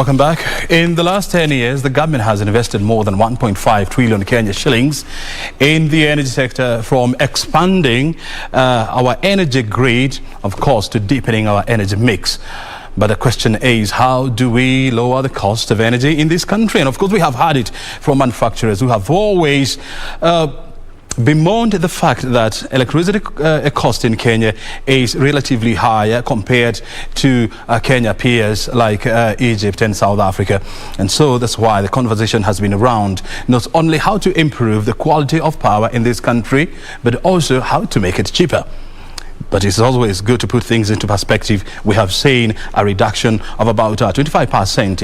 Welcome back. In the last 10 years, the government has invested more than 1.5 trillion Kenya shillings in the energy sector, from expanding our energy grid, of course, to deepening our energy mix. But the question is, how do we lower the cost of energy in this country? And of course, we have had it from manufacturers who have always bemoaned the fact that electricity cost in Kenya is relatively higher compared to Kenya peers like Egypt and South Africa. And so that's why the conversation has been around not only how to improve the quality of power in this country, but also how to make it cheaper. But it's always good to put things into perspective. We have seen a reduction of about 25%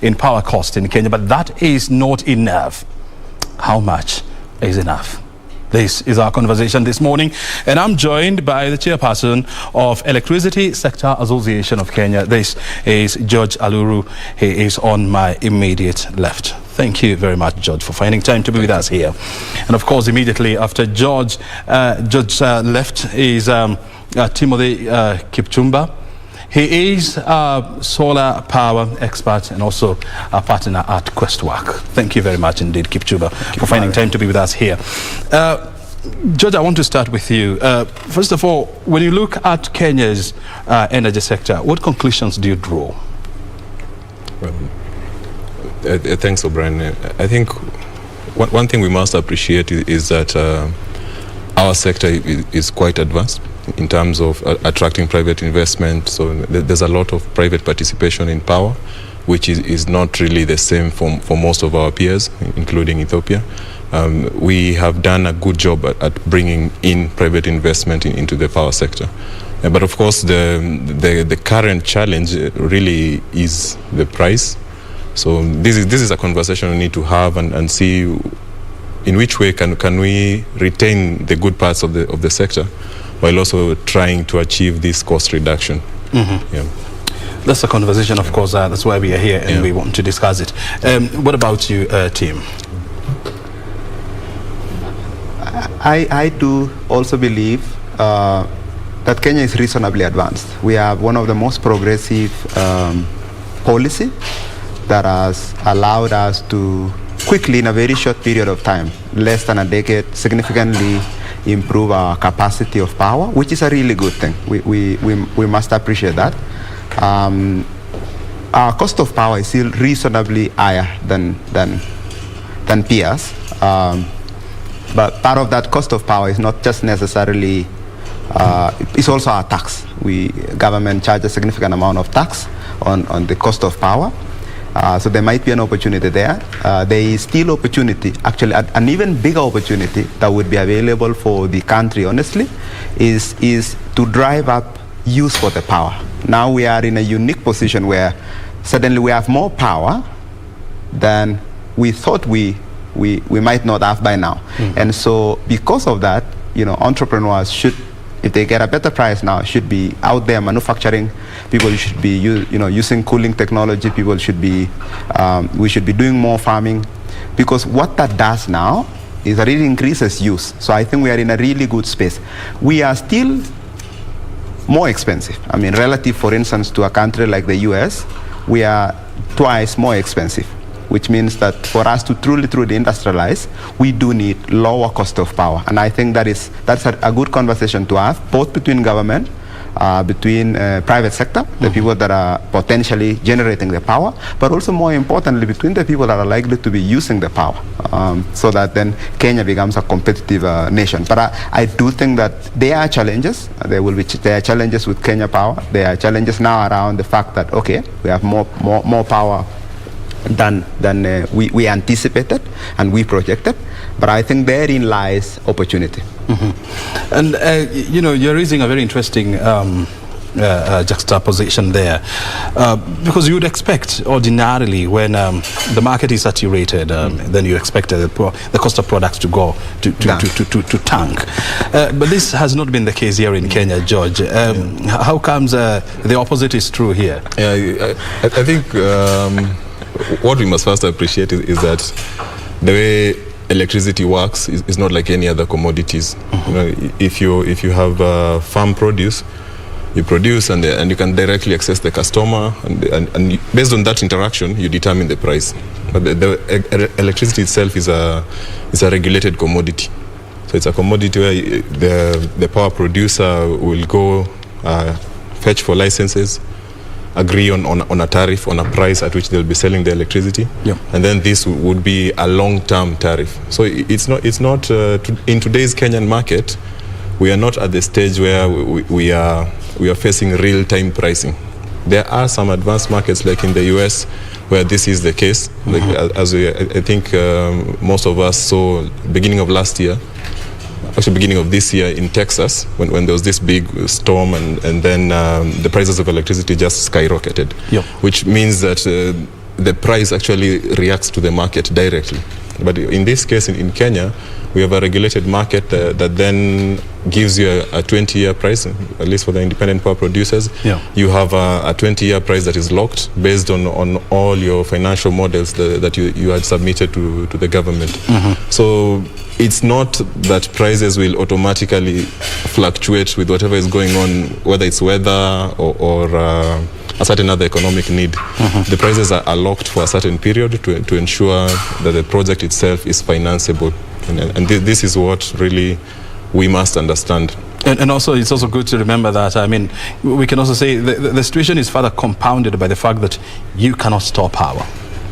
in power cost in Kenya, but that is not enough. How much is enough? This is our conversation this morning, and I'm joined by the chairperson of Electricity Sector Association of Kenya. This is George Aluru. He is on my immediate left. Thank you very much, George, for finding time to be with us here. And of course, immediately after George left is Timothy Kipchumba. He is a solar power expert and also a partner at Questwork. Thank you very much indeed, Kipchumba, for finding time to be with us here. George, I want to start with you. First of all, when you look at Kenya's energy sector, what conclusions do you draw? Thanks, O'Brien. I think one thing we must appreciate is that our sector is quite advanced in terms of attracting private investment. So there's a lot of private participation in power, which is not really the same for most of our peers, including Ethiopia. We have done a good job at bringing in private investment into the power sector. But of course, the current challenge really is the price. So this is a conversation we need to have and see in which way can we retain the good parts of the sector while also trying to achieve this cost reduction. Mm-hmm. Yeah. That's a conversation, of course. That's why we are here, and we want to discuss it. What about you, Tim? I do also believe that Kenya is reasonably advanced. We have one of the most progressive policy that has allowed us to quickly, in a very short period of time, less than a decade, significantly improve our capacity of power, which is a really good thing. We must appreciate that. Our cost of power is still reasonably higher than peers. But part of that cost of power is not just necessarily, it's also our tax. Government charges a significant amount of tax on the cost of power. So there might be an opportunity there. There is still opportunity, actually an even bigger opportunity that would be available for the country, honestly, is to drive up use for the power. Now we are in a unique position where suddenly we have more power than we thought we might not have by now. Mm-hmm. And so because of that, entrepreneurs should, if they get a better price now, should be out there manufacturing. People should be using cooling technology. People should be, we should be doing more farming, because what that does now is it really increases use. So I think we are in a really good space. We are still more expensive. I mean, relative, for instance, to a country like the US, we are twice more expensive, which means that for us to truly industrialize, we do need lower cost of power. And I think that's a good conversation to have, both between government, between private sector, the people that are potentially generating the power, but also more importantly, between the people that are likely to be using the power, so that then Kenya becomes a competitive nation. But I do think that there are challenges. There are challenges with Kenya Power. There are challenges now around the fact that, okay, we have more power than we anticipated and we projected, but I think therein lies opportunity. Mm-hmm. And you're raising a very interesting juxtaposition there, because you would expect ordinarily when the market is saturated, then you expect the cost of products to go to tank. But this has not been the case here in Kenya, George. How comes the opposite is true here? Yeah, I think what we must first appreciate is that the way electricity works is not like any other commodities. Mm-hmm. If you have farm produce, You produce, and you can directly access the customer, and based on that interaction, you determine the price. But the electricity itself is a regulated commodity. So it's a commodity where the power producer will go fetch for licenses, agree on a tariff, on a price at which they'll be selling the electricity, and then this would be a long-term tariff. So it's not in today's Kenyan market, we are not at the stage where we are facing real-time pricing. There are some advanced markets like in the US where this is the case. Like I think most of us saw beginning of last year, actually beginning of this year in Texas, when there was this big storm, and then the prices of electricity just skyrocketed, which means that the price actually reacts to the market directly. But in this case, in Kenya, we have a regulated market that then gives you a 20-year price, at least for the independent power producers. You have a 20-year price that is locked based on all your financial models that you had submitted to the government. So it's not that prices will automatically fluctuate with whatever is going on, whether it's weather or a certain other economic need. The prices are locked for a certain period to ensure that the project itself is financeable. And this is what really we must understand. And also, it's also good to remember that, I mean, we can also say the situation is further compounded by the fact that you cannot store power.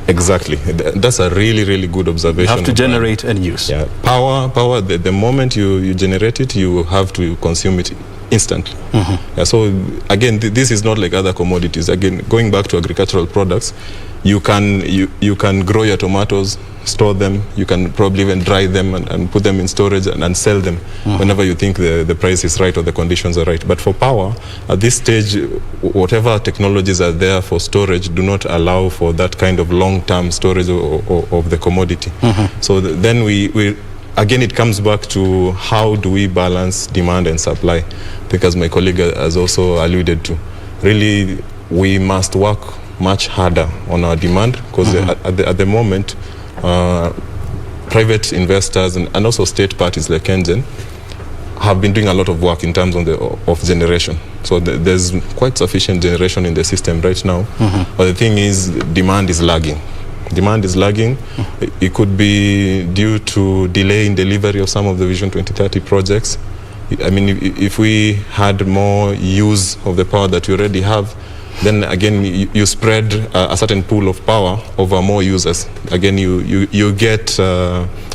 Exactly. That's a really, really good observation. You have to generate and use. Yeah. Power, the moment you generate it, you have to consume it instantly. Yeah, so again, this is not like other commodities. Again, going back to agricultural products, you can grow your tomatoes, store them, you can probably even dry them and put them in storage and sell them whenever you think the price is right or the conditions are right. But for power, at this stage, whatever technologies are there for storage do not allow for that kind of long-term storage of the commodity. So then we again, it comes back to how do we balance demand and supply. I think, as my colleague has also alluded to, really we must work much harder on our demand, because at the moment, private investors and also state parties like Kenyan have been doing a lot of work in terms of generation. So there's quite sufficient generation in the system right now. But the thing is, demand is lagging. Demand is lagging. It could be due to delay in delivery of some of the Vision 2030 projects. I mean, if we had more use of the power that we already have, then again you spread a certain pool of power over more users. Again, you get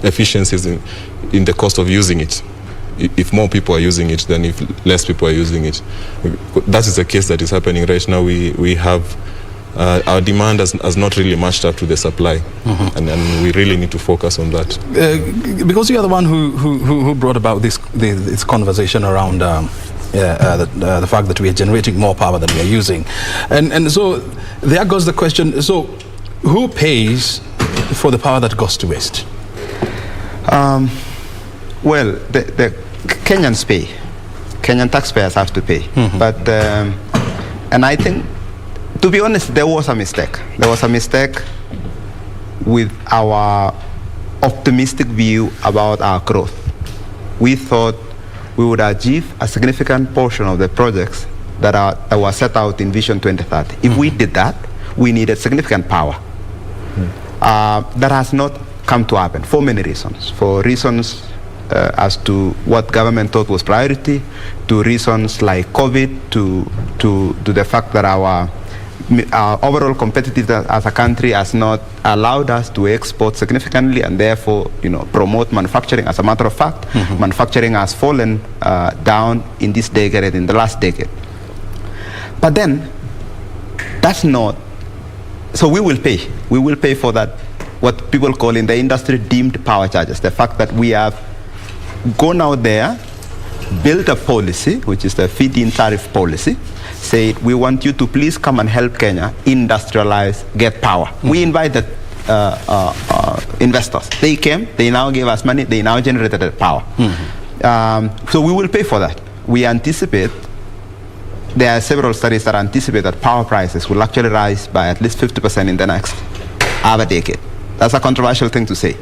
efficiencies in the cost of using it. If more people are using it than if less people are using it. That is the case that is happening right now. We have our demand has not really matched up to the supply, and we really need to focus on that. Because you are the one who brought about this conversation around the fact that we are generating more power than we are using, and so there goes the question: so who pays for the power that goes to waste? Well, the Kenyans pay. Kenyan taxpayers have to pay, but and I think, to be honest, there was a mistake. There was a mistake with our optimistic view about our growth. We thought we would achieve a significant portion of the projects that were set out in Vision 2030. If we did that, we needed significant power. That has not come to happen for many reasons. For reasons as to what government thought was priority, to reasons like COVID, to the fact that our overall competitiveness as a country has not allowed us to export significantly, and therefore, promote manufacturing. As a matter of fact, manufacturing has fallen down in this decade, in the last decade. But then, that's not. So we will pay. We will pay for that, what people call in the industry deemed power charges. The fact that we have gone out there, built a policy, which is the feed-in tariff policy, said, we want you to please come and help Kenya industrialize, get power. We invited investors. They came, they now gave us money, they now generated the power. So we will pay for that. We anticipate, there are several studies that anticipate that power prices will actually rise by at least 50% in the next other decade. That's a controversial thing to say.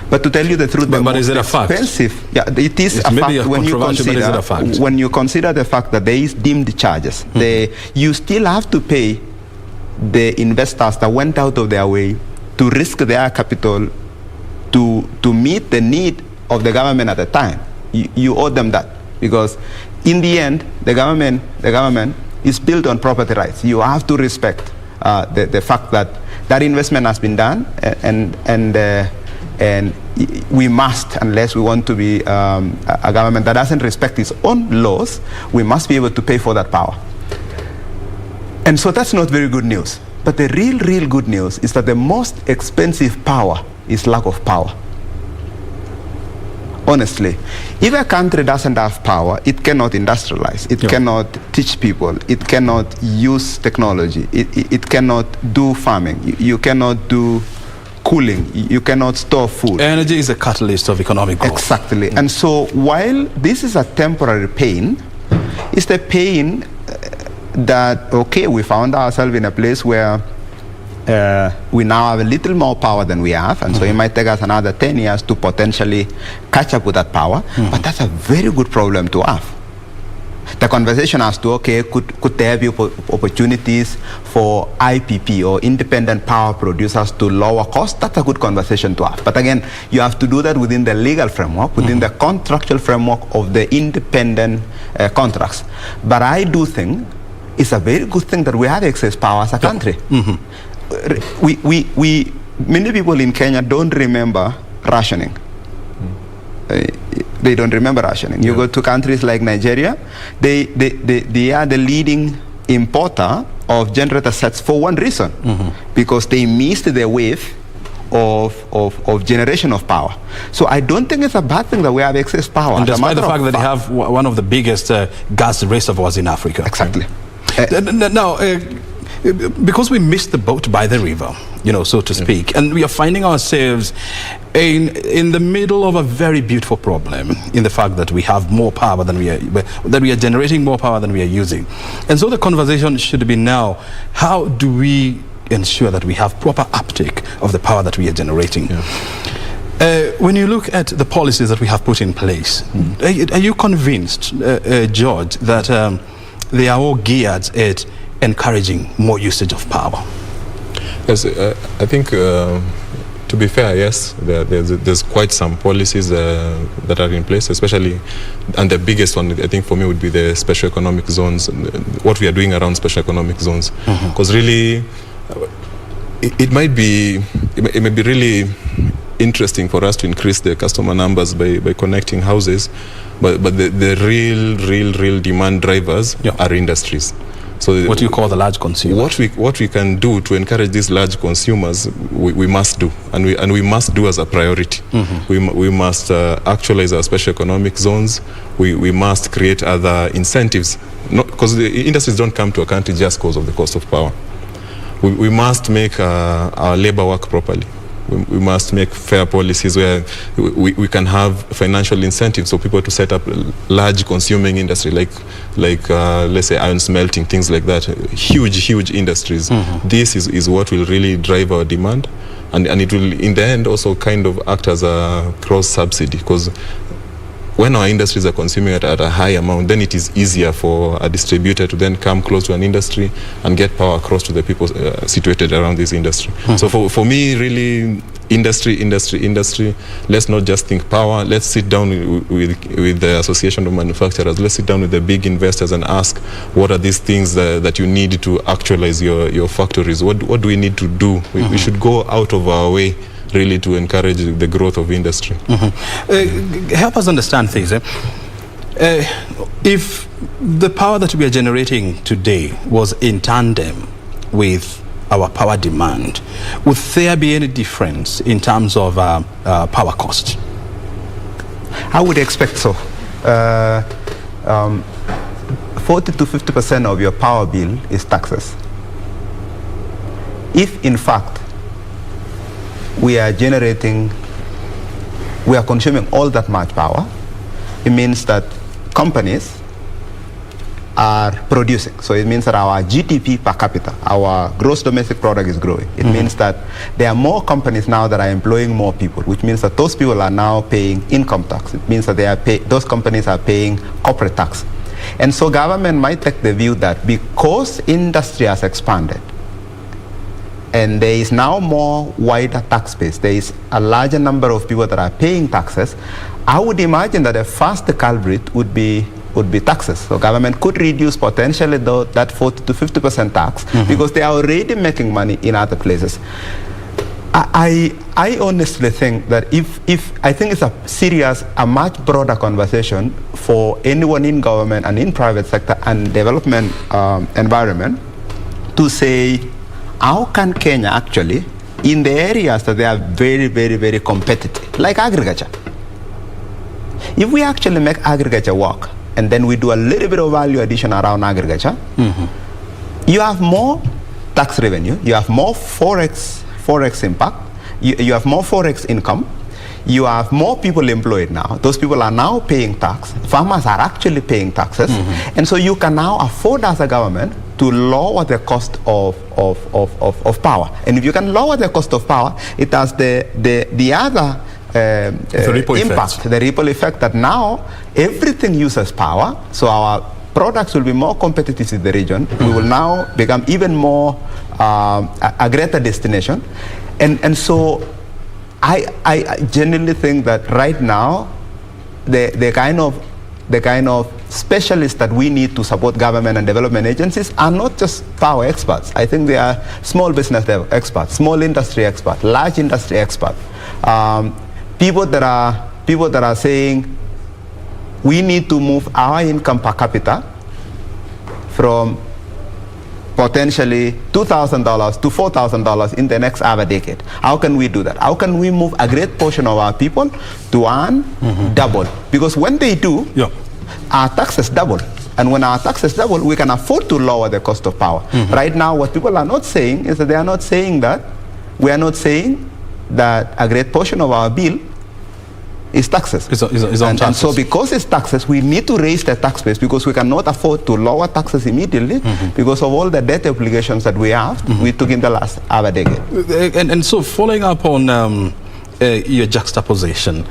But to tell you the truth, but is it a fact? Yeah, it is a fact when you consider the fact that there is deemed charges. You still have to pay the investors that went out of their way to risk their capital to meet the need of the government at the time. You owe them that, because in the end, the government is built on property rights. You have to respect the fact that investment has been done, and we must, unless we want to be a government that doesn't respect its own laws, we must be able to pay for that power. And so that's not very good news. But the real good news is that the most expensive power is lack of power. Honestly, if a country doesn't have power, it cannot industrialize, it cannot teach people, it cannot use technology, it cannot do farming, you cannot do cooling, you cannot store food. Energy is a catalyst of economic growth. Exactly. And so while this is a temporary pain, it's the pain that, okay, we found ourselves in a place where we now have a little more power than we have, and so it might take us another 10 years to potentially catch up with that power, but that's a very good problem to have. The conversation as to, okay, could there be opportunities for IPP or independent power producers to lower costs? That's a good conversation to have. But again, you have to do that within the legal framework, within the contractual framework of the independent contracts. But I do think it's a very good thing that we have excess power as a country. Many people in Kenya don't remember rationing. They don't remember rationing. You go to countries like Nigeria, they are the leading importer of generator sets for one reason, because they missed the wave of generation of power. So I don't think it's a bad thing that we have excess power. And despite the fact that they have one of the biggest gas reservoirs in Africa. Exactly. Now, because we missed the boat by the river, so to speak, and we are finding ourselves in the middle of a very beautiful problem, in the fact that we have more power than we are generating more power than we are using. And so the conversation should be now, how do we ensure that we have proper uptake of the power that we are generating? When you look at the policies that we have put in place, are you convinced, George, that they are all geared at encouraging more usage of power? Yes, I think, to be fair, yes, there's quite some policies that are in place, especially, and the biggest one, I think, for me would be the special economic zones, what we are doing around special economic zones. Because really, it may be really interesting for us to increase the customer numbers by connecting houses, but the real demand drivers are industries. So what do you call the large consumer? What we can do to encourage these large consumers, we must do, and we must do as a priority. We must actualize our special economic zones. We must create other incentives, because the industries don't come to a country just because of the cost of power. We must make our labor work properly. We must make fair policies where we can have financial incentives for people to set up large consuming industry, like let's say iron smelting, things like that. Huge industries. This is what will really drive our demand, and it will in the end also kind of act as a cross subsidy, because when our industries are consuming at a high amount, then it is easier for a distributor to then come close to an industry and get power across to the people situated around this industry. So for me, really, industry. Let's not just think power. Let's sit down with the Association of Manufacturers. Let's sit down with the big investors and ask, what are these things that you need to actualize your factories? What do we need to do? We should go out of our way, really, to encourage the growth of industry. Help us understand things. If the power that we are generating today was in tandem with our power demand, would there be any difference in terms of power cost? I would expect so. 40 to 50% of your power bill is taxes. If, in fact, we are consuming all that much power, it means that companies are producing. So it means that our GDP per capita, our gross domestic product is growing. It means that there are more companies now that are employing more people, which means that those people are now paying income tax. It means that those companies are paying corporate tax. And so government might take the view that because industry has expanded, and there is now more wider tax base, there is a larger number of people that are paying taxes, I would imagine that the first culprit would be taxes. So government could reduce potentially that 40 to 50% tax because they are already making money in other places. I honestly think that I think it's a much broader conversation for anyone in government and in private sector and development environment to say, how can Kenya actually, in the areas that they are very, very, very competitive, like agriculture, if we actually make agriculture work and then we do a little bit of value addition around agriculture, you have more tax revenue, you have more forex impact, you have more forex income, you have more people employed now. Those people are now paying tax. Farmers are actually paying taxes. And so you can now afford as a government to lower the cost of power. And if you can lower the cost of power, it has the other impact, the ripple effect that now everything uses power. So our products will be more competitive in the region. We will now become even more a greater destination. And so I genuinely think that right now the kind of specialists that we need to support government and development agencies are not just power experts. I think they are small business experts, small industry experts, large industry experts, people that are saying we need to move our income per capita from potentially $2,000 to $4,000 in the next other decade. How can we do that? How can we move a great portion of our people to earn double? Because when they do, our taxes double. And when our taxes double, we can afford to lower the cost of power. Right now, what people are not saying is that they are not saying that, we are not saying that a great portion of our bill is taxes. And so because it's taxes, we need to raise the tax base because we cannot afford to lower taxes immediately because of all the debt obligations that we have, we took in the last other decade. And so following up on your juxtaposition,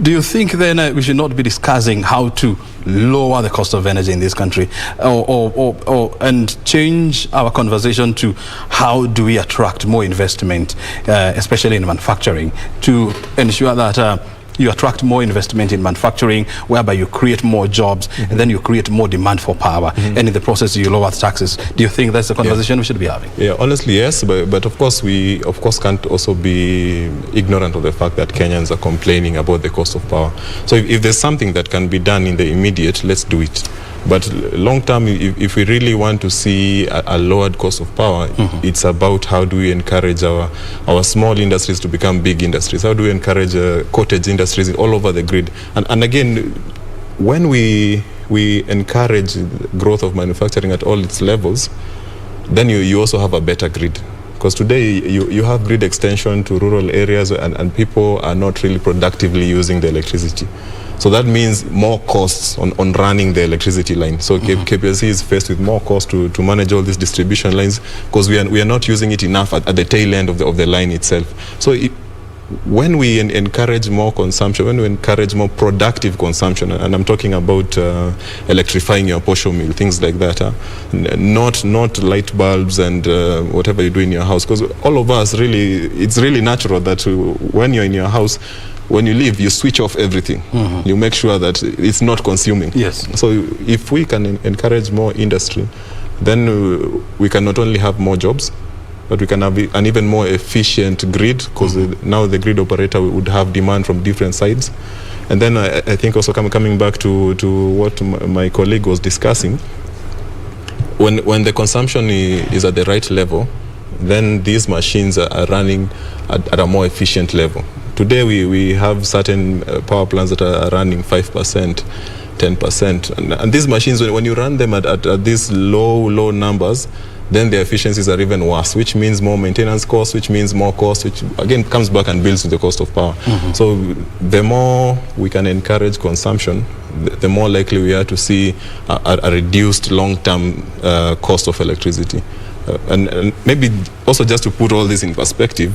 do you think then we should not be discussing how to lower the cost of energy in this country and change our conversation to how do we attract more investment, especially in manufacturing, to ensure that you attract more investment in manufacturing, whereby you create more jobs and then you create more demand for power, and in the process you lower the taxes. Do you think that's the conversation we should be having? Yeah, honestly, yes, but of course we can't also be ignorant of the fact that Kenyans are complaining about the cost of power. So if there's something that can be done in the immediate, let's do it. But long term, if we really want to see a lowered cost of power, it's about how do we encourage our small industries to become big industries? How do we encourage cottage industries all over the grid? And again, when we encourage growth of manufacturing at all its levels, then you also have a better grid. Because today you have grid extension to rural areas and people are not really productively using the electricity. So that means more costs on running the electricity line. So KBC is faced with more costs to manage all these distribution lines because we are not using it enough at the tail end of the line itself. So when we encourage more consumption, when we encourage more productive consumption, and I'm talking about electrifying your posho mill, things like that, not light bulbs and whatever you do in your house, because all of us really, it's really natural that when you're in your house, when you leave, you switch off everything. You make sure that it's not consuming. Yes. So if we can encourage more industry, then we can not only have more jobs, but we can have an even more efficient grid, because now the grid operator would have demand from different sides. And then I think also coming back to what my colleague was discussing, when the consumption is at the right level, then these machines are running at a more efficient level. Today we have certain power plants that are running 5%, 10%. And these machines, when you run them at these low numbers, then the efficiencies are even worse, which means more maintenance costs, which means more costs, which again comes back and builds the cost of power. So the more we can encourage consumption, the more likely we are to see a reduced long-term cost of electricity. And maybe also just to put all this in perspective,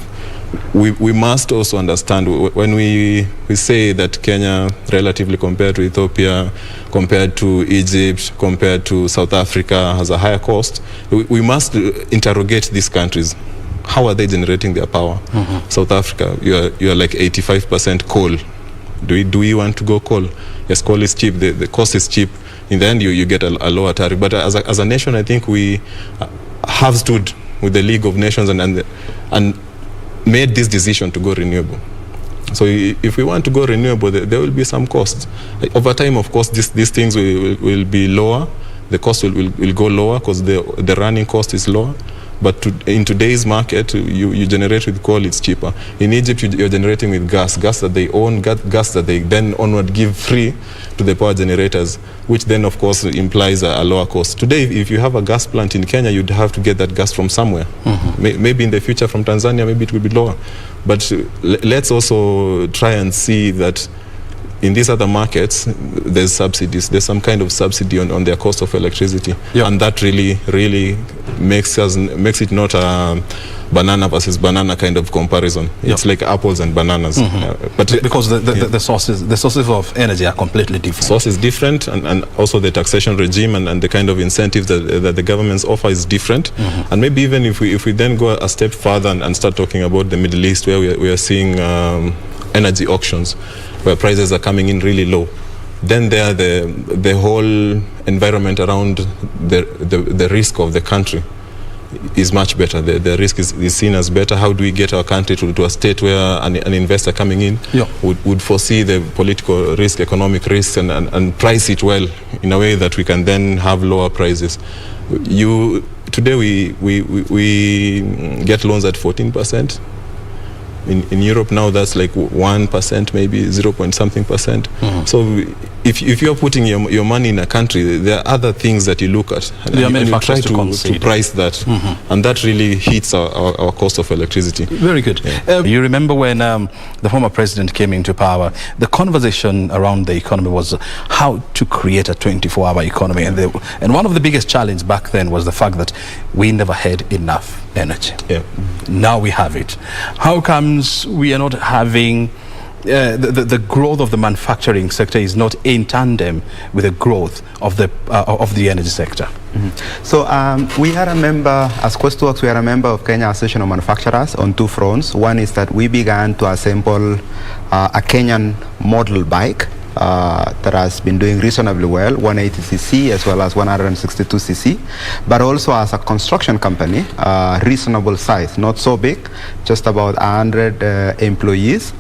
we must also understand when we say that Kenya, relatively compared to Ethiopia, compared to Egypt, compared to South Africa, has a higher cost, we must interrogate these countries. How are they generating their power? South Africa, you are like 85% coal. Do we want to go coal? Yes, coal is cheap. The cost is cheap. In the end, you get a lower tariff. But as a nation, I think we have stood with the League of Nations and made this decision to go renewable. So if we want to go renewable, there will be some costs. Over time, of course, these things will be lower. The cost will go lower because the running cost is lower. But in today's market, you generate with coal, it's cheaper. In Egypt, you're generating with gas that they own, gas that they then onward give free to the power generators, which then, of course, implies a lower cost. Today, if you have a gas plant in Kenya, you'd have to get that gas from somewhere. Maybe in the future from Tanzania, maybe it will be lower. But let's also try and see that in these other markets, there's subsidies. There's some kind of subsidy on their cost of electricity. Yep. And that really makes it not a banana versus banana kind of comparison. It's like apples and bananas. But because the sources of energy are completely different. Source is different, and also the taxation regime and the kind of incentives that the governments offer is different. And maybe even if we then go a step further and start talking about the Middle East, where we are seeing energy auctions, where prices are coming in really low, then there the whole environment around the risk of the country is much better. The risk is seen as better. How do we get our country to a state where an investor coming in would foresee the political risk, economic risk, and price it well in a way that we can then have lower prices. Today we get loans at 14%. In Europe now, that's like 1%, maybe 0 point something percent. So if you're putting your money in a country, there are other things that you look at. And you try to price that. And that really hits our cost of electricity. Very good. Yeah. You remember when the former president came into power, the conversation around the economy was how to create a 24-hour economy. And one of the biggest challenges back then was the fact that we never had enough energy. Yeah. Now we have it. How comes we are not having the growth of the manufacturing sector is not in tandem with the growth of the energy sector? So we are a member, as QuestWorks, we are a member of Kenya Association of Manufacturers on two fronts. One is that we began to assemble a Kenyan model bike that has been doing reasonably well, 180cc as well as 162cc, but also as a construction company, reasonable size, not so big, just about 100 employees.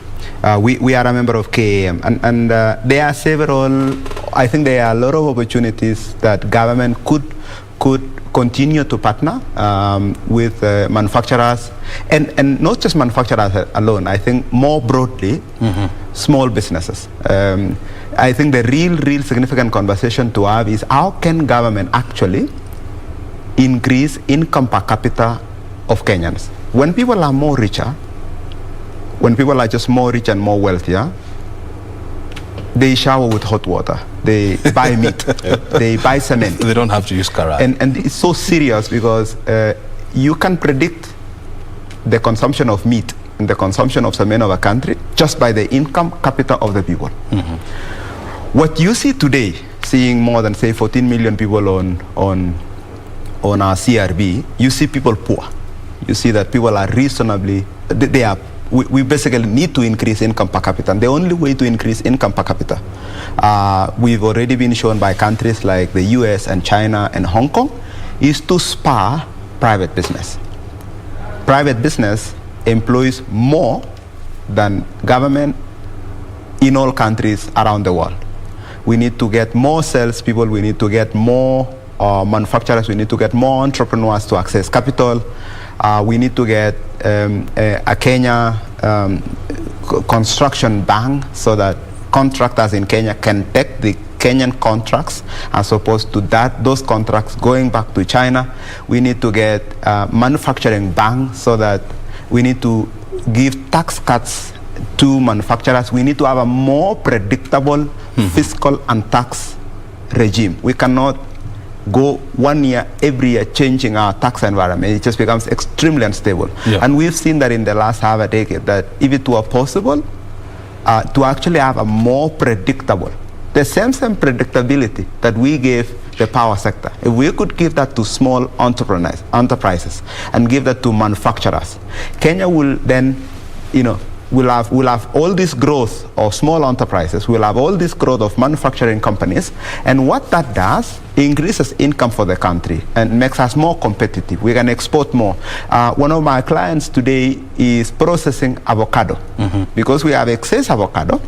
We are a member of KAM, and there are several, I think there are a lot of opportunities that government could continue to partner with manufacturers, and not just manufacturers alone. I think more broadly, small businesses. I think the real significant conversation to have is how can government actually increase income per capita of Kenyans? When people are more richer, when people are just more rich and more wealthier, they shower with hot water, they buy meat, they buy cement. They don't have to use karat. And it's so serious because you can predict the consumption of meat and the consumption of cement of a country just by the income capita of the people. What you see today, seeing more than say 14 million people on our CRB, you see people poor. You see that people are reasonably, we basically need to increase income per capita. And the only way to increase income per capita, we've already been shown by countries like the US and China and Hong Kong, is to spur private business. Private business employs more than government in all countries around the world. We need to get more salespeople, we need to get more manufacturers, we need to get more entrepreneurs to access capital. We need to get a Kenya construction bank so that contractors in Kenya can take the Kenyan contracts as opposed to those contracts going back to China. We need to get a manufacturing bank so that we need to give tax cuts to manufacturers. We need to have a more predictable fiscal and tax regime. We cannot go 1 year, every year, changing our tax environment. It just becomes extremely unstable. Yeah. And we've seen that in the last half a decade, that if it were possible to actually have a more predictable, the same predictability that we gave the power sector, if we could give that to small enterprises and give that to manufacturers, Kenya will then, we'll have all this growth of small enterprises, we'll have all this growth of manufacturing companies, and what that does, increases income for the country and makes us more competitive. We can export more. One of my clients today is processing avocado. Because we have excess avocado,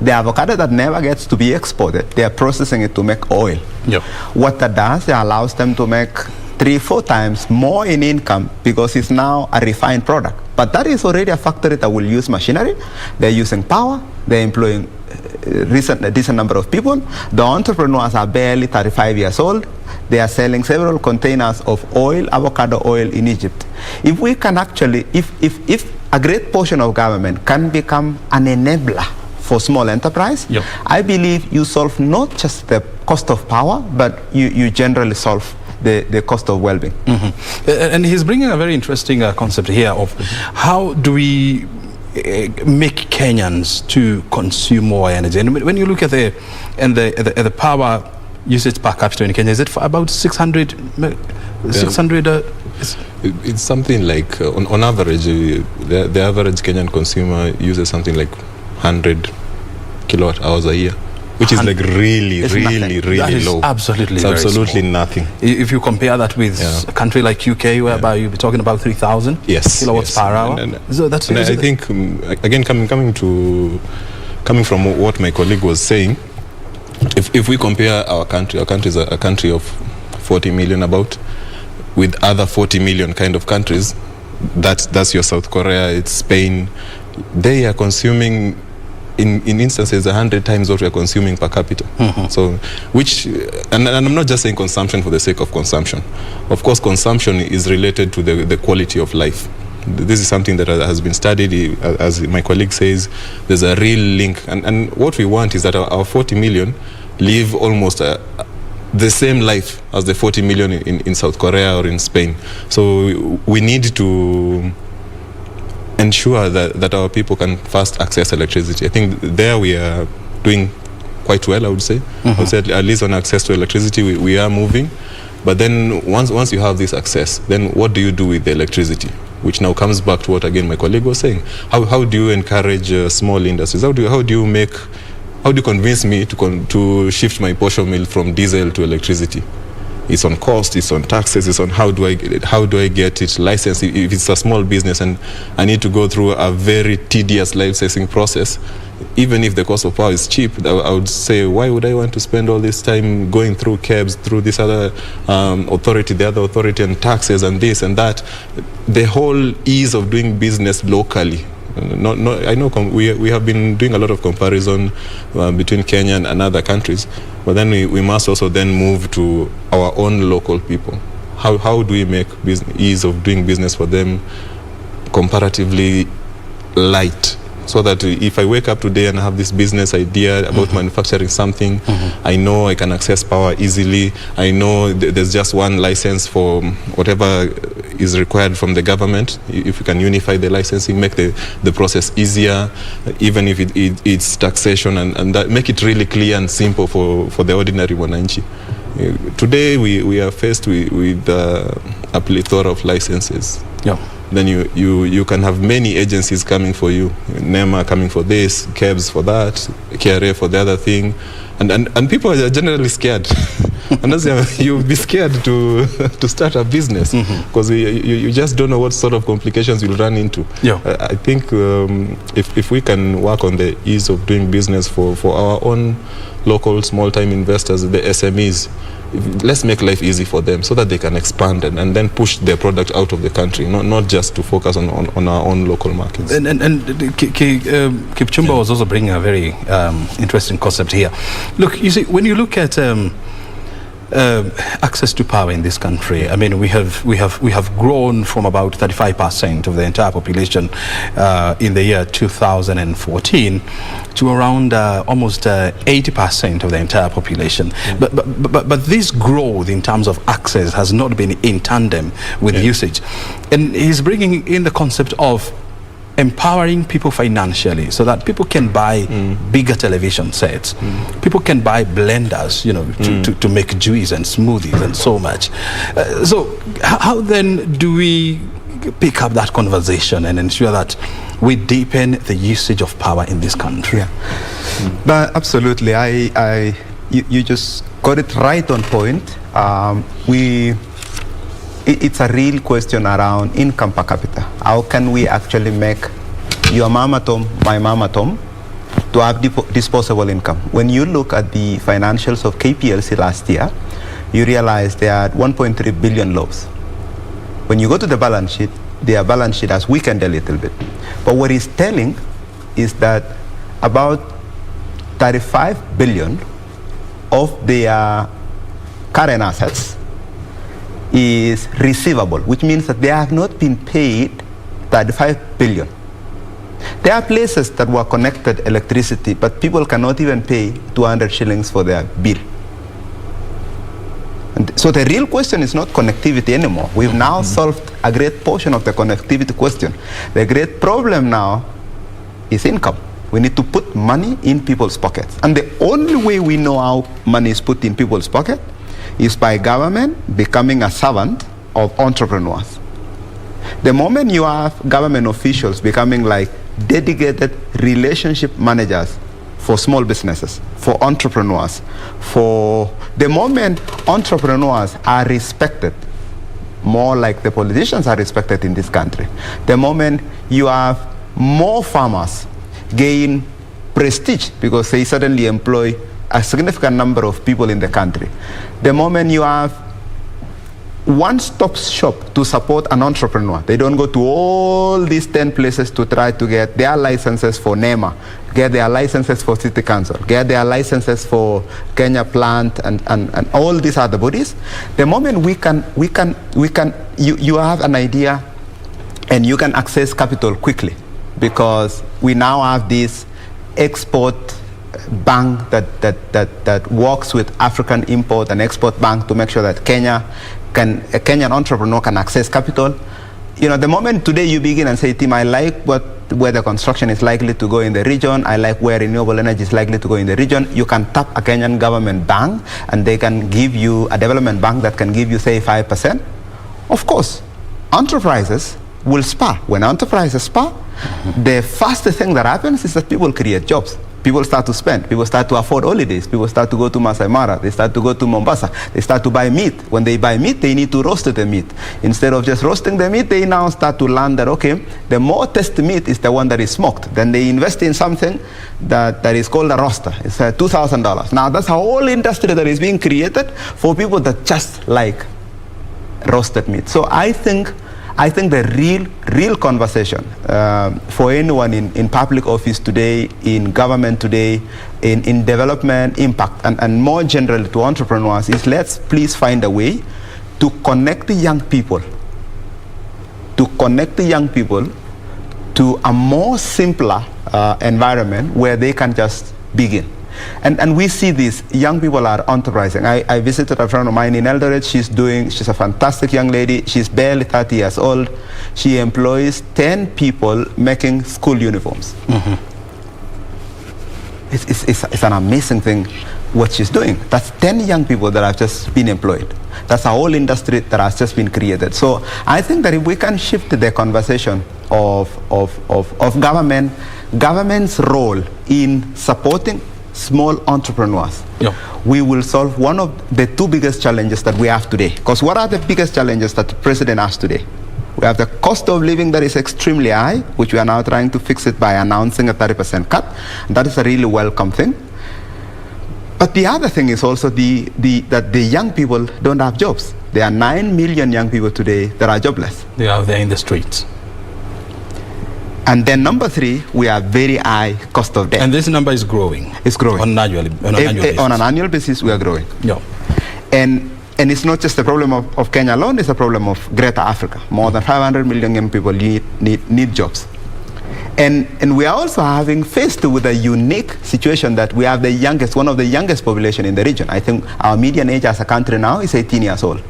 the avocado that never gets to be exported, they are processing it to make oil. Yep. What that does, it allows them to make 3-4 times more in income because it's now a refined product. But that is already a factory that will use machinery. They're using power. They're employing a decent number of people. The entrepreneurs are barely 35 years old. They are selling several containers of oil, avocado oil in Egypt. If we can actually, if a great portion of government can become an enabler for small enterprise, yep, I believe you solve not just the cost of power, but you generally solve the cost of well-being. And he's bringing a very interesting concept here of how do we make Kenyans to consume more energy. And when you look at the power usage per capita in Kenya, is it for about 600? It's something like, on average, the average Kenyan consumer uses something like 100 kilowatt hours a year, which is like really low. Absolutely, it's absolutely nothing. If you compare that with a country like UK, whereby you'll be talking about 3,000 kilowatts per hour. So that's, and I think again, coming from what my colleague was saying, if we compare our country is a country of 40 million about, with other 40 million kind of countries, that's your South Korea, it's Spain. They are consuming in instances 100 times what we are consuming per capita. So, and I'm not just saying consumption for the sake of consumption. Of course, consumption is related to the quality of life. This is something that has been studied. As my colleague says, there's a real link. And what we want is that our 40 million live almost the same life as the 40 million in South Korea or in Spain. So we need to ensure that our people can first access electricity. I think there we are doing quite well, I would say. I would say at least on access to electricity, we are moving. But then once you have this access, then what do you do with the electricity? Which now comes back to what, again, my colleague was saying. How do you encourage small industries? How do you convince me to shift my portion mill from diesel to electricity? It's on cost, it's on taxes, it's on how do I get it licensed. If it's a small business and I need to go through a very tedious licensing process, even if the cost of power is cheap, I would say, why would I want to spend all this time going through KEBS, through this other authority, the other authority, and taxes and this and that? The whole ease of doing business locally. I know we have been doing a lot of comparison between Kenya and other countries, but then we must also then move to our own local people. How do we make ease of doing business for them comparatively light? So that if I wake up today and have this business idea about manufacturing something, I know I can access power easily. I know there's just one license for whatever is required from the government. If we can unify the licensing, make the process easier, even if it's taxation, and that, make it really clear and simple for the ordinary wananchi. Today we are faced with a plethora of licenses. Yeah. Then you can have many agencies coming for you, NEMA coming for this, KEBS for that, KRA for the other thing, and people are generally scared. And that's, you'll be scared to start a business because you just don't know what sort of complications you'll run into. Yeah. I think if we can work on the ease of doing business for our own local small-time investors, the SMEs, let's make life easy for them so that they can expand and then push their product out of the country, not just to focus on our own local markets. And Kipchumba was also bringing a very interesting concept here. Look, you see, when you look at access to power in this country. I mean, we have grown from about 35% of the entire population in the year 2014 to around almost 80% of the entire population. But this growth in terms of access has not been in tandem with usage. And he's bringing in the concept of empowering people financially so that people can buy bigger television sets. People can buy blenders, you know, to make juice and smoothies and so much. So how then do we pick up that conversation and ensure that we deepen the usage of power in this country? But absolutely, you just got it right on point. It's a real question around income per capita. How can we actually make your mama tom, my mama tom, to have disposable income? When you look at the financials of KPLC last year, you realize they had 1.3 billion loaves. When you go to the balance sheet, their balance sheet has weakened a little bit. But what it's telling is that about 35 billion of their current assets is receivable, which means that they have not been paid 35 billion. There are places that were connected electricity, but people cannot even pay 200 shillings for their bill. And so the real question is not connectivity anymore. We've now solved a great portion of the connectivity question. The great problem now is income. We need to put money in people's pockets. And the only way we know how money is put in people's pocket is by government becoming a servant of entrepreneurs. The moment you have government officials becoming like dedicated relationship managers for small businesses, for entrepreneurs, for the moment entrepreneurs are respected, more like the politicians are respected in this country, the moment you have more farmers gain prestige because they suddenly employ a significant number of people in the country. The moment you have one-stop shop to support an entrepreneur, they don't go to all these 10 places to try to get their licenses for NEMA, get their licenses for City Council, get their licenses for Kenya Plant and all these other bodies. The moment you have an idea and you can access capital quickly because we now have this export bank that works with African Import and Export Bank to make sure that a Kenyan entrepreneur can access capital. You know, the moment today you begin and say, Tim, I like where the construction is likely to go in the region, I like where renewable energy is likely to go in the region, you can tap a Kenyan government bank and they can give you a development bank that can give you, say, 5%. Of course, enterprises will spur. When enterprises spur, the first thing that happens is that people create jobs. People start to spend. People start to afford holidays. People start to go to Masai Mara. They start to go to Mombasa. They start to buy meat. When they buy meat, they need to roast the meat. Instead of just roasting the meat, they now start to learn that, okay, the more tasty meat is the one that is smoked. Then they invest in something that is called a roaster. It's $2,000. Now, that's a whole industry that is being created for people that just like roasted meat. So I think the real conversation for anyone in public office today, in government today, in development impact, and more generally to entrepreneurs is let's please find a way to connect the young people, to a more simpler environment where they can just begin. And we see this, young people are enterprising. I visited a friend of mine in Eldoret. She's a fantastic young lady. She's barely 30 years old. She employs 10 people making school uniforms. It's an amazing thing what she's doing. That's 10 young people that have just been employed. That's a whole industry that has just been created. So I think that if we can shift the conversation of government's role in supporting small entrepreneurs, we will solve one of the two biggest challenges that we have today. Because what are the biggest challenges that the president has today? We have the cost of living that is extremely high, which we are now trying to fix it by announcing a 30% cut. That is a really welcome thing. But the other thing is also that the young people don't have jobs. There are 9 million young people today that are jobless. They are there in the streets. And then number 3, we have very high cost of debt. And this number is growing. It's growing. On an annual basis. On an annual basis, we are growing. And it's not just a problem of Kenya alone, it's a problem of greater Africa. More than 500 million young people need jobs. And we are also faced with a unique situation that we have one of the youngest population in the region. I think our median age as a country now is 18 years old.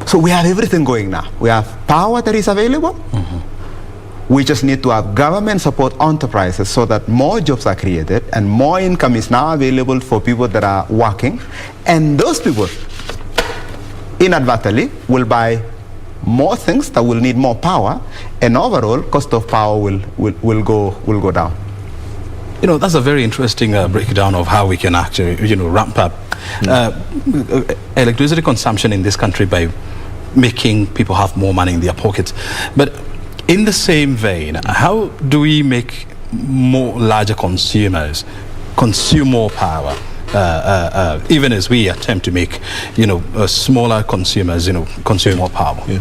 So we have everything going now. We have power that is available. Mm-hmm. We just need to have government support enterprises so that more jobs are created and more income is now available for people that are working. And those people, inadvertently, will buy more things that will need more power, and overall cost of power will go down. That's a very interesting breakdown of how we can actually ramp up electricity consumption in this country by making people have more money in their pockets. But in the same vein, how do we make more larger consumers consume more power, even as we attempt to make smaller consumers consume more power? Yeah.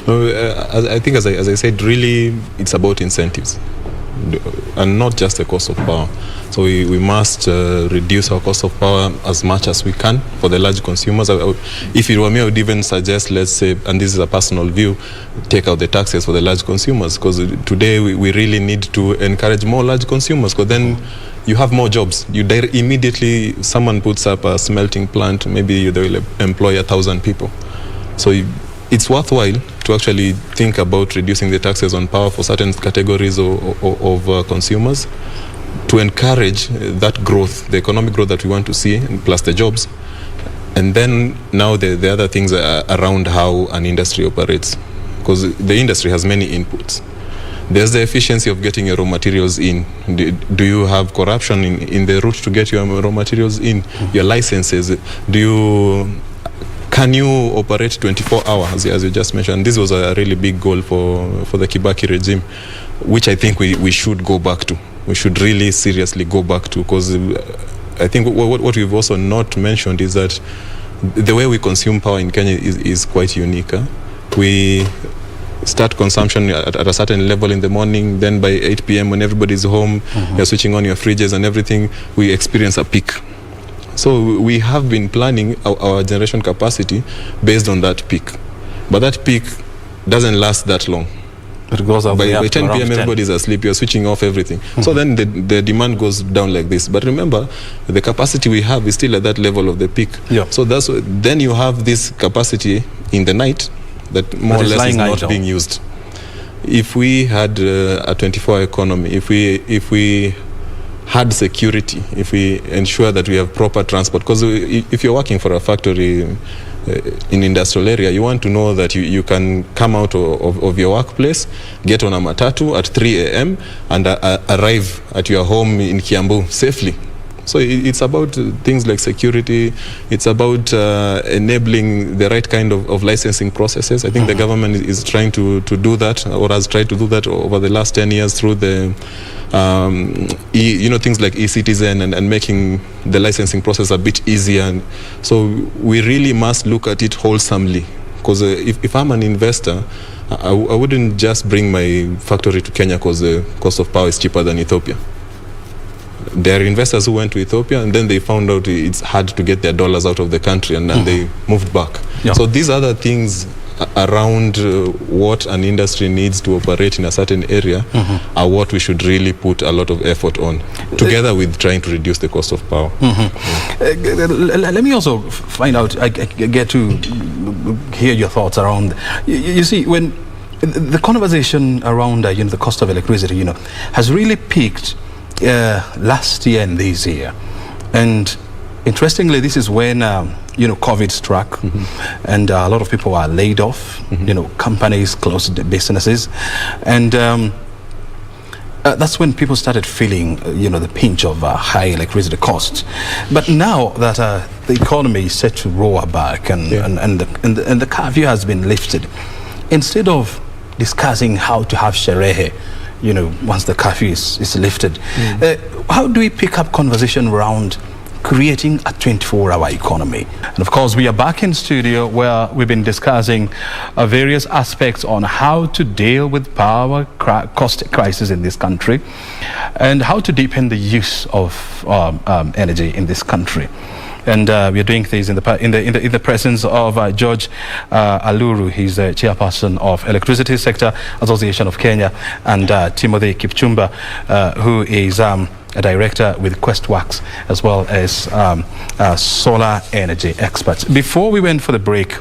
I think, as I said, really it's about incentives and not just the cost of power. So we must reduce our cost of power as much as we can for the large consumers. If it were me, I would even suggest, let's say, and this is a personal view, take out the taxes for the large consumers, because today we really need to encourage more large consumers, because then you have more jobs. Immediately someone puts up a smelting plant, maybe they will employ 1,000 people. So it's worthwhile to actually think about reducing the taxes on power for certain categories of consumers to encourage that growth, the economic growth that we want to see, plus the jobs. And then now the other things are around how an industry operates, because the industry has many inputs. There's the efficiency of getting your raw materials in. Do you have corruption in the route to get your raw materials in? Your licenses, can you operate 24 hours, as you just mentioned? This was a really big goal for the Kibaki regime, which I think we should go back to. We should really seriously go back to, because I think what we've also not mentioned is that the way we consume power in Kenya is quite unique. We start consumption at a certain level in the morning, then by 8 p.m. when everybody's home, you're switching on your fridges and everything, we experience a peak. So we have been planning our generation capacity based on that peak. But that peak doesn't last that long. It goes up by 10 p.m. everybody's asleep, you're switching off everything. So then the demand goes down like this. But remember, the capacity we have is still at that level of the peak. Yeah. So then you have this capacity in the night that more or less is not being used. If we had a 24-hour economy, if we had security, if we ensure that we have proper transport, because if you're working for a factory in industrial area, you want to know that you can come out of your workplace, get on a matatu at 3 a.m. and arrive at your home in Kiambu safely. So it's about things like security. It's about enabling the right kind of licensing processes. I think the government is trying to do that, or has tried to do that over the last 10 years through the things like e-citizen and making the licensing process a bit easier. And so we really must look at it wholesomely, because if I'm an investor, I wouldn't just bring my factory to Kenya because the cost of power is cheaper than Ethiopia. There are investors who went to Ethiopia and then they found out it's hard to get their dollars out of the country, and they moved back. Yeah. So these other things around what an industry needs to operate in a certain area are what we should really put a lot of effort on, together with trying to reduce the cost of power. Let me also find out, I get to hear your thoughts around, you see, when the conversation around the cost of electricity has really peaked last year and this year. And interestingly, this is when COVID struck, and a lot of people are laid off. Companies closed their businesses, and that's when people started feeling the pinch of high electricity costs. But now that the economy is set to roar back and the curfew has been lifted, instead of discussing how to have sherehe once the curfew is lifted, how do we pick up conversation around creating a 24-hour economy? And of course, we are back in studio where we've been discussing various aspects on how to deal with power cost crisis in this country and how to deepen the use of energy in this country. And we are doing things in the presence of George Aluru. He's the Chairperson of Electricity Sector Association of Kenya, and Timothy Kipchumba, who is a director with Questworks, as well as solar energy experts. Before we went for the break,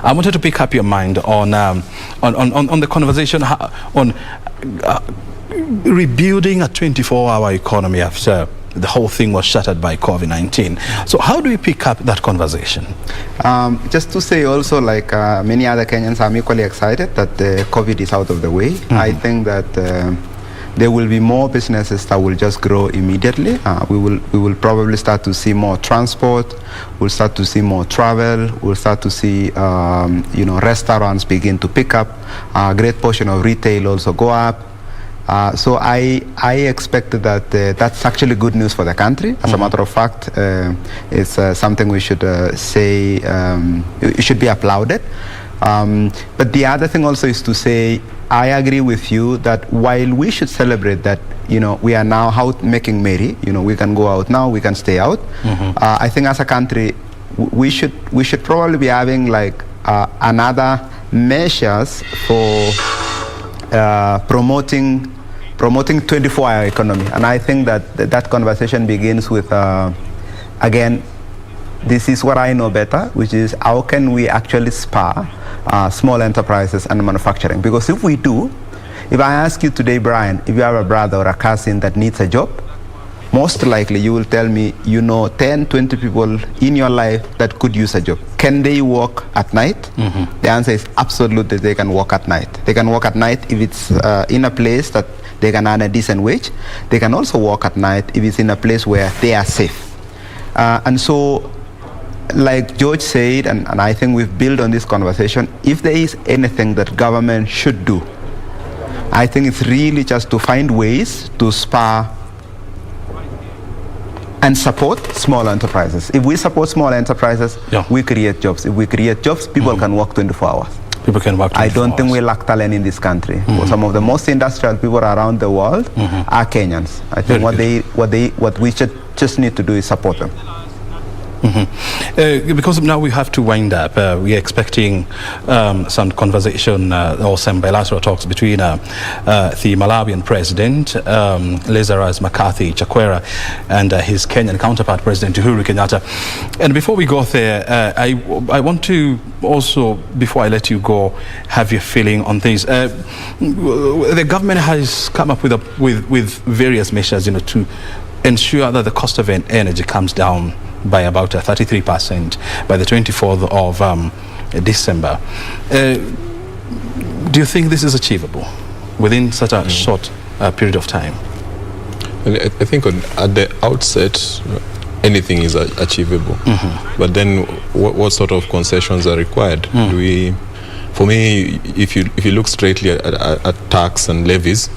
I wanted to pick up your mind on the conversation on rebuilding a 24-hour economy after the whole thing was shattered by COVID-19. So how do we pick up that conversation? Just to say also, like many other Kenyans, I'm equally excited that the COVID is out of the way. I think that there will be more businesses that will just grow immediately. We will probably start to see more transport. We'll start to see more travel. We'll start to see restaurants begin to pick up. A great portion of retail also go up. So I expect that that's actually good news for the country. As a matter of fact, it's something we should say it should be applauded. But the other thing also is to say, I agree with you that while we should celebrate that, we are now out making merry, we can go out now, we can stay out. I think as a country, we should probably be having like another measures for promoting 24-hour economy. And I think that conversation begins with, again, this is what I know better, which is how can we actually spur small enterprises and manufacturing? Because if we do, if I ask you today, Brian, if you have a brother or a cousin that needs a job, most likely you will tell me 10, 20 people in your life that could use a job. Can they work at night? The answer is absolutely they can work at night. They can work at night if it's in a place that they can earn a decent wage. They can also work at night if it's in a place where they are safe. And so, like George said, and I think we've built on this conversation, if there is anything that government should do, I think it's really just to find ways to spur and support small enterprises. If we support small enterprises, we create jobs. If we create jobs, people can work 24 hours. People can work 24 I don't hours. think we lack talent in this country. Some of the most industrial people around the world are Kenyans. I think what we just need to do is support them. Because now we have to wind up, we are expecting some conversation or some bilateral talks between the Malawian president, Lazarus McCarthy Chakwera, and his Kenyan counterpart, President Uhuru Kenyatta. And before we go there, I want to also, before I let you go, have your feeling on things. The government has come up with various measures, to ensure that the cost of energy comes down by about 33% by the 24th of December. Do you think this is achievable within such a short period of time? Well, I think at the outset, anything is achievable. But then what sort of concessions are required? For me, if you look straightly at tax and levies,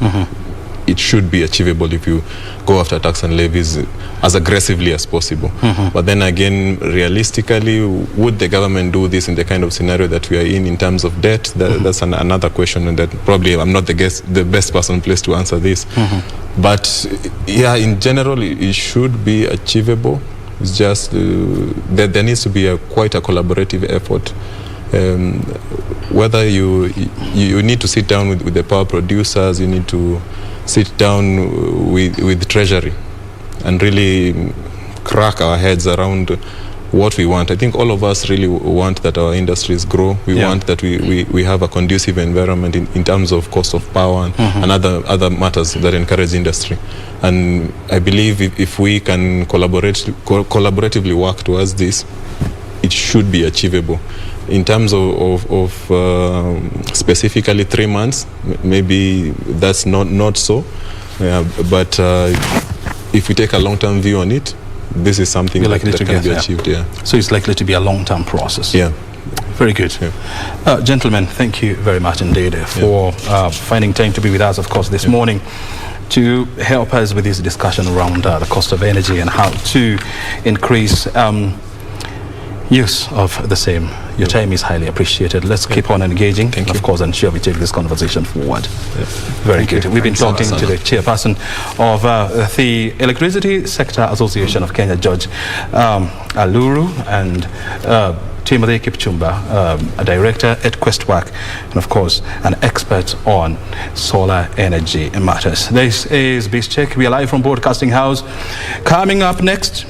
it should be achievable if you go after tax and levies as aggressively as possible. But then again, realistically, would the government do this in the kind of scenario that we are in terms of debt? That's another question, and that probably I'm not the best person placed to answer this. But yeah, in general, it should be achievable. It's just that there needs to be quite a collaborative effort. Whether you need to sit down with the power producers, you need to sit down with Treasury and really crack our heads around what we want. I think all of us really want that our industries grow. We want that we have a conducive environment in terms of cost of power and other matters that encourage industry. And I believe if we can collaboratively work towards this, it should be achievable. In terms of specifically 3 months, maybe that's not so. But if we take a long-term view on it, this is something that can be achieved. So it's likely to be a long-term process. Very good. Gentlemen, thank you very much indeed for finding time to be with us, of course, this morning, to help us with this discussion around the cost of energy and how to increase use of the same. Your time is highly appreciated. Let's keep on engaging. Thank you. Of course, and sure we take this conversation forward. Yeah. Very good. We've been Thanks, talking to the chairperson of the Electricity Sector Association of Kenya, Judge Aluru, and Timothy Kipchumba, a director at Questwork, and of course an expert on solar energy matters. This is Biz Check. We are live from Broadcasting House. Coming up next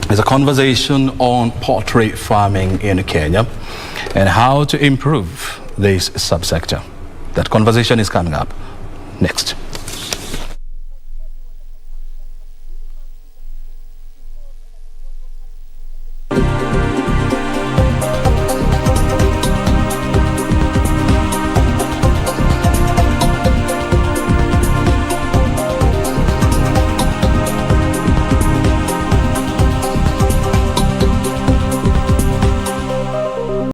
is a conversation on poultry farming in Kenya and how to improve this subsector. That conversation is coming up next.